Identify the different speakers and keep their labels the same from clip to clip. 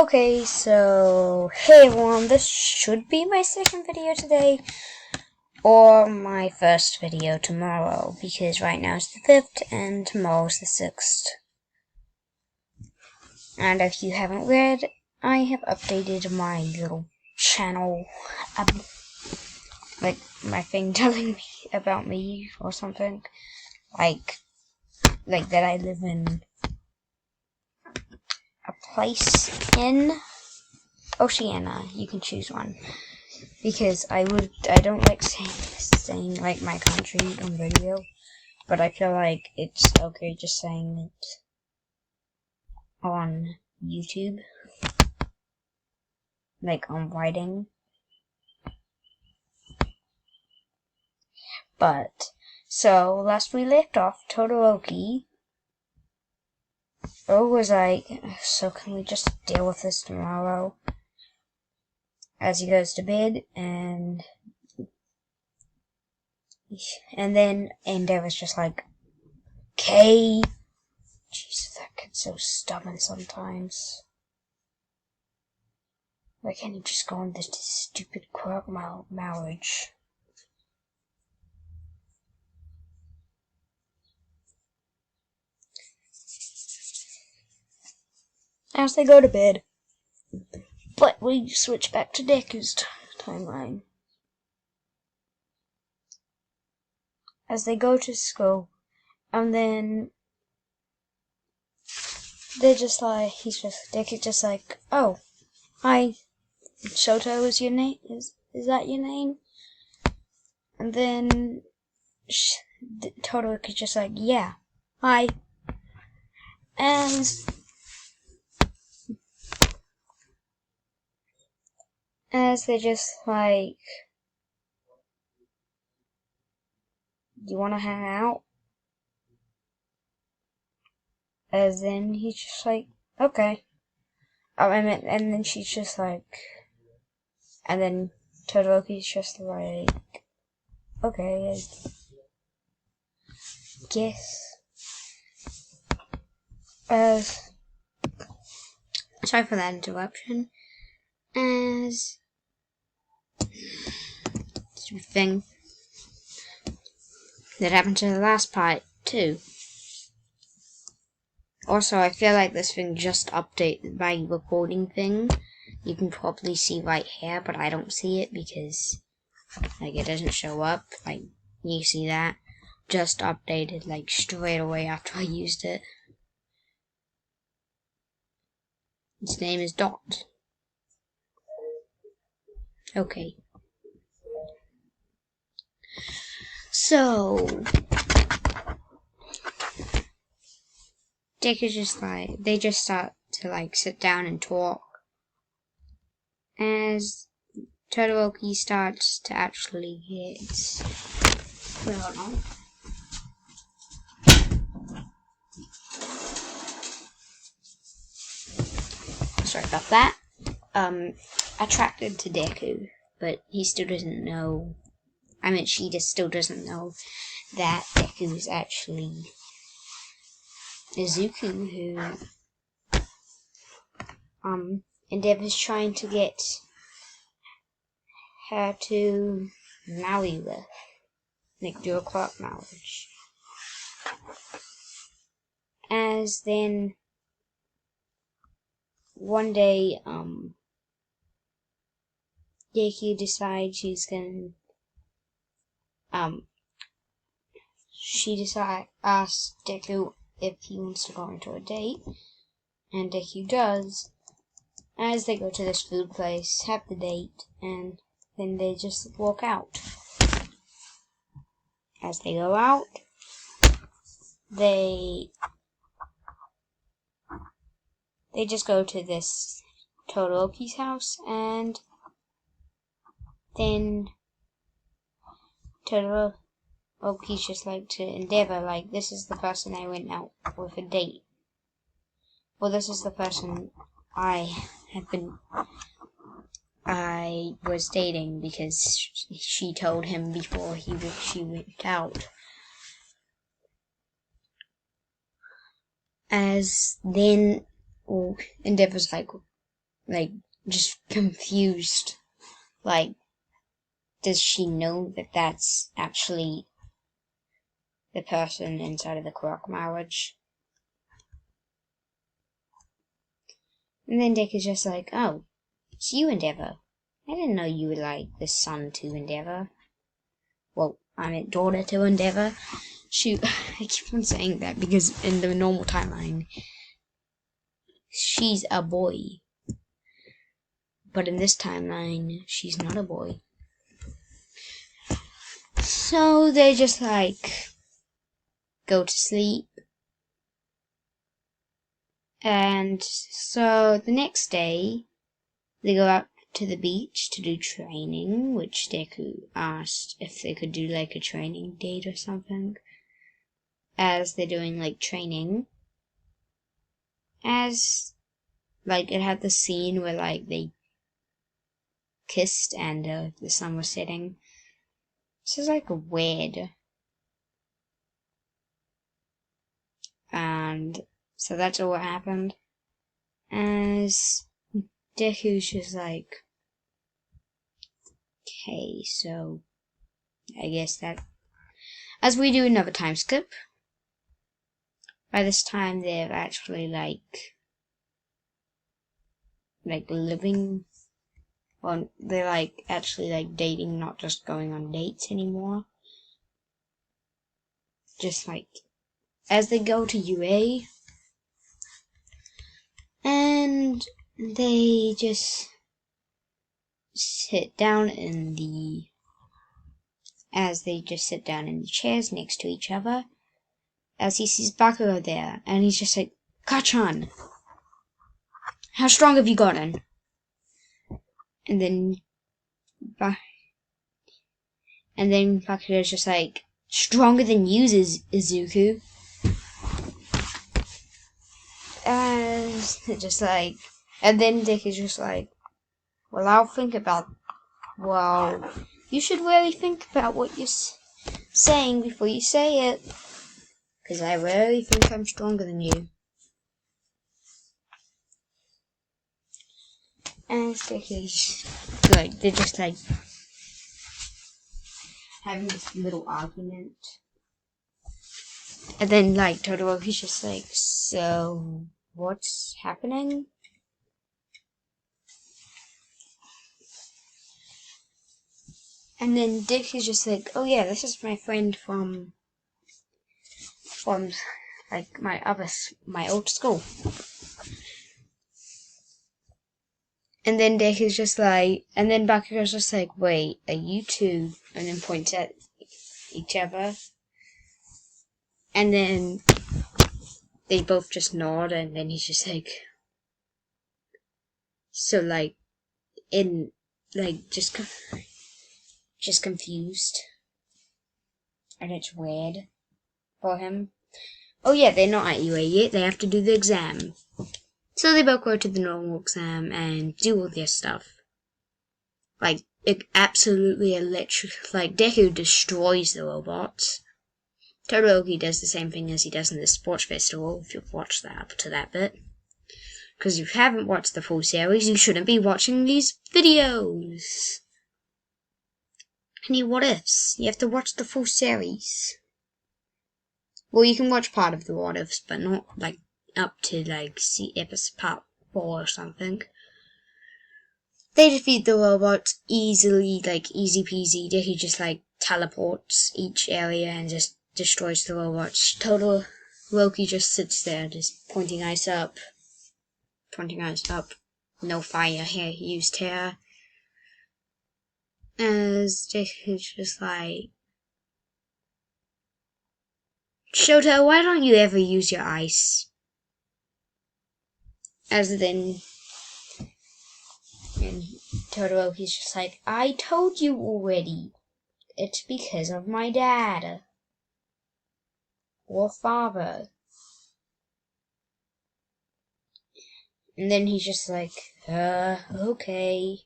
Speaker 1: Okay, so hey everyone, this should be my second video today, or my first video tomorrow, because right now it's the 5th and tomorrow's the 6th. And if you haven't read, I have updated my little channel, like my thing telling me about me or something, like that I live in a place in Oceania. You can choose one. Because I don't like saying like my country on video, but I feel like it's okay just saying it on YouTube, like on writing. But, so, last we left off, Todoroki was like, so can we just deal with this tomorrow? As he goes to bed, and then Endeavor's just like, okay. Jesus, that kid's so stubborn sometimes. Why can't he just go on this stupid quirk marriage? As they go to bed. But we switch back to Deku's timeline. As they go to school, and then they're just like, Deku's just like, oh, hi, Shoto is your name? Is that your name? And then Todoroki's just like, yeah, hi. And as they just like, do you want to hang out? As then he's just like, okay. And then she's just like, and then Todoroki's just like, okay, I guess. Sorry for that interruption. As stupid thing that happened to the last part too. Also, I feel like this thing just updated my recording thing. You can probably see right here, but I don't see it because like it doesn't show up. Like you see that just updated like straight away after I used it. Its name is Dot. Okay. So Dick is just like, they just start to like sit down and talk. As Todoroki starts to actually get, wait, hold on. Sorry about that. Attracted to Deku, but he still doesn't know. I mean, she just still doesn't know that Deku is actually Izuku, who Endeavor's trying to get her to marry with, like do a quirk marriage. As then one day, Deku decides she's gonna, asks Deku if he wants to go into a date, and Deku does. As they go to this food place, have the date, and then they just walk out. As they go out, they just go to this Todoroki's house, and then Todoroki's just like to Endeavor, like, this is the person I went out with a date. Well, this is the person I was dating because she told him before she went out. As then Endeavor's like, like, just confused. Like, does she know that that's actually the person inside of the quirk marriage? And then Dick is just like, oh, it's you, Endeavor. I didn't know you were like the son to Endeavor. Well, I meant daughter to Endeavor. Shoot, I keep on saying that because in the normal timeline, she's a boy. But in this timeline, she's not a boy. So they just like go to sleep. And so the next day, they go out to the beach to do training, which Deku asked if they could do like a training date or something. As they're doing like training, as like it had the scene where like they kissed and the sun was setting. This is like weird. And so that's all what happened. As Deku's just like, okay, so I guess that as we do another time skip. By this time they're actually like living, well, they're like actually like dating, not just going on dates anymore. Just like as they go to UA, and they just sit down in the chairs next to each other, as he sees Bakuro there, and he's just like, Kachan, how strong have you gotten? And then Bakuro's just like, stronger than you, Izuku. And just like, and then Dick is just like, well, you should really think about what you're saying before you say it. Because I really think I'm stronger than you. And Dick is like, they're just like having this little argument. And then like Todoroki's just like, so what's happening? And then Dick is just like, oh yeah, this is my friend from like my old school. And then Dick is just like, and then Bakugo's just like, wait, are you two? And then points at each other. And then they both just nod, and then he's just like, so like, in like just confused, and it's weird for him. Oh yeah, they're not at UA yet. They have to do the exam. So they both go to the normal exam and do all their stuff. Like, it absolutely electric. Like, Deku destroys the robots. Todoroki does the same thing as he does in the sports festival, if you've watched that up to that bit. Because if you haven't watched the full series, you shouldn't be watching these videos. Any what ifs? You have to watch the full series. Well, you can watch part of the what ifs, but not like up to like episode part 4 or something. They defeat the robots easily, like easy peasy. He just like teleports each area and just destroys the robots. Todoroki just sits there, just pointing eyes up. No fire here, he used hair. As Deku's just like, Shota, why don't you ever use your ice? As then, and Todoroki's just like, I told you already. It's because of my dad. Or father. And then he's just like, okay.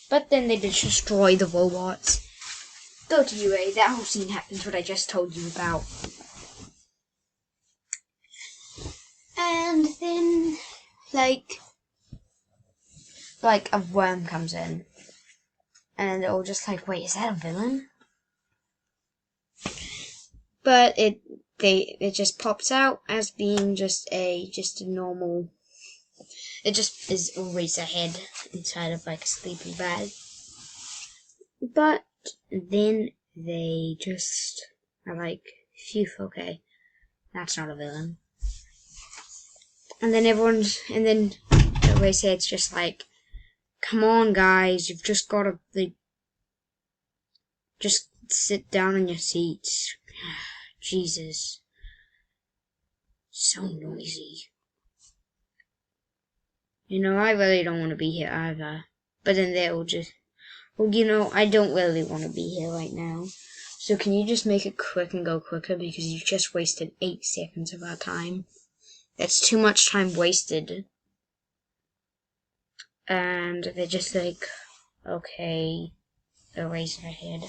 Speaker 1: But then they just destroy the robots. Go to UA, that whole scene happens what I just told you about. like a worm comes in, and they're all just like, wait, is that a villain? But it just pops out as being just a normal. It just is always a head inside of like a sleeping bag. But then they just are like, phew, okay, that's not a villain. And then the race head's just like, come on guys, you've just gotta like, just sit down in your seats. Jesus. So noisy. You know, I really don't want to be here either. But then they'll just, well, you know, I don't really want to be here right now. So can you just make it quick and go quicker, because you just wasted 8 seconds of our time. That's too much time wasted. And they're just like, okay, erase her head.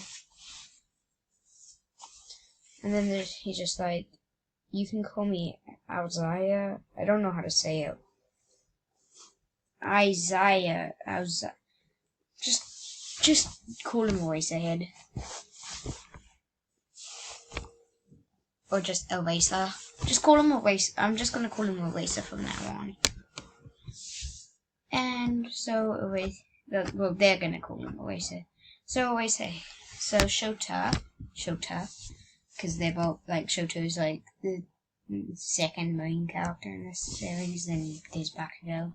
Speaker 1: And then he's just like, you can call me Isaiah. I don't know how to say it. Isaiah. Just call him Eraserhead. Or just Eraser. Just call him Eraser. I'm just gonna call him Eraser from now on. And so well, they're gonna call him Eraser. So Eraser. So Shota, because they're both like, Shoto's like the second main character in this series, then there's Bakugo,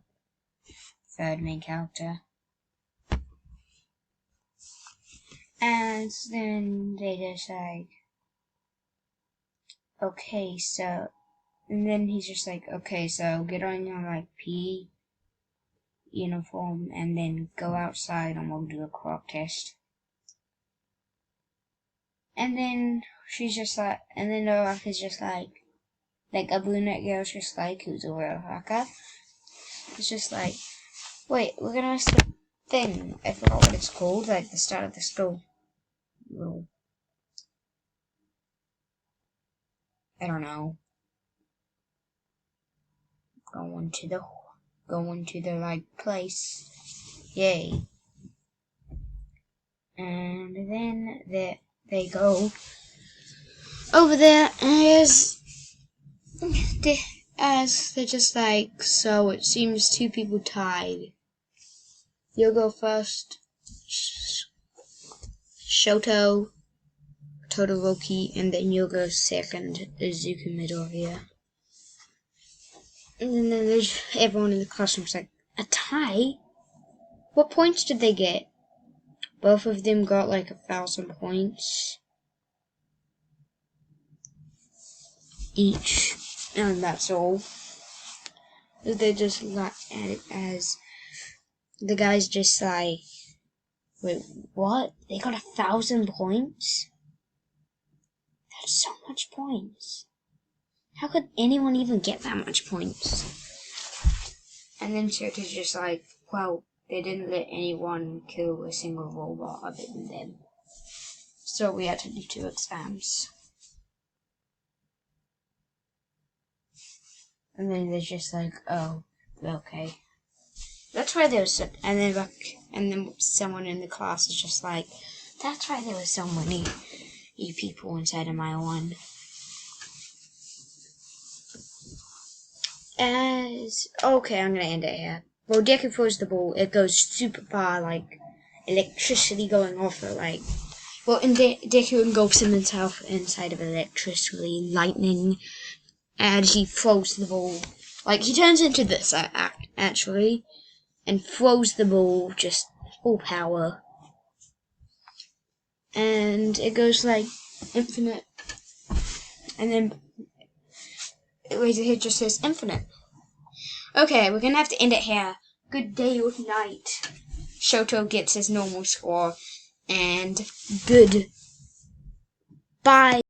Speaker 1: third main character. And then they just like, okay, so, and then he's just like, okay, so get on your like PE uniform and then go outside and we'll do a quirk test. And then she's just like, and then the rock is just like a brunette girl's just like, who's a real hacker. It's just like, wait, we're gonna miss the thing. I forgot what it's called, like the start of the school. Well, I don't know. Going to the like place. Yay. And then they go over there as they're just like, so it seems 2 people tied. You'll go first, Shoto, Todoroki, and then you'll go second, Izuku Midoriya. And then there's everyone in the classroom's like, a tie? What points did they get? Both of them got like 1,000 points each, and that's all. They just look at it as, the guy's just like, wait, what? They got 1,000 points? That's so much points. How could anyone even get that much points? And then Shoto's just like, well, they didn't let anyone kill a single robot other than them. So we had to do 2 exams. And then they're just like, oh, okay. That's why there was, and then someone in the class is just like, that's why there were so many people inside of my one. Okay, I'm gonna end it here. Well, Deku throws the ball, it goes super far, like electricity going off it, like, well, and Deku engulfs himself inside of electricity, lightning, and he throws the ball. Like, he turns into this, actually, and throws the ball, just full power. And it goes, like, infinite. And then Eraserhead just says infinite. Okay, we're gonna have to end it here. Good day or night. Shoto gets his normal score. And good. Bye.